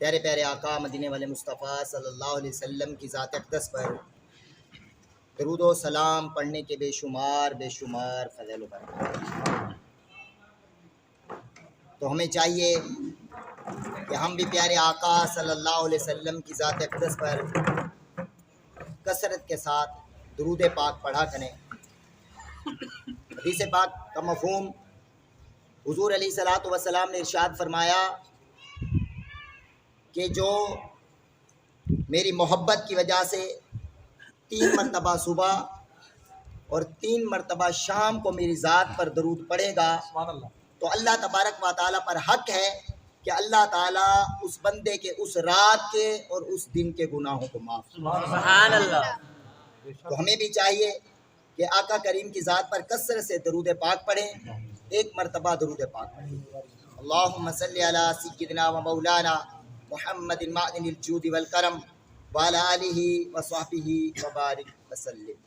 پیارے پیارے آقا مدینے والے مصطفیٰ صلی اللہ علیہ وسلم کی ذات اقدس پر درود و سلام پڑھنے کے بے شمار فضل و برکات۔ تو ہمیں چاہیے کہ ہم بھی پیارے آقا صلی اللہ علیہ وسلم کی ذات اقدس پر کثرت کے ساتھ درود پاک پڑھا کریں۔ حدیث پاک کا مفہوم حضور علیہ الصلوۃ والسلام نے ارشاد فرمایا کہ جو میری محبت کی وجہ سے 3 مرتبہ صبح اور 3 مرتبہ شام کو میری ذات پر درود پڑھے گا تو اللہ تبارک و تعالیٰ پر حق ہے کہ اللہ تعالیٰ اس بندے کے اس رات کے اور اس دن کے گناہوں کو معاف کرے۔ سبحان اللہ۔ تو ہمیں بھی چاہیے کہ آقا کریم کی ذات پر کثرت سے درود پاک پڑھیں، 1 مرتبہ درود پاک پڑھیں۔ اللہم صلی علی سیدنا و مولانا محمد معدن الجود والکرم وعلی آلہ وصحبہ وبارک وسلم۔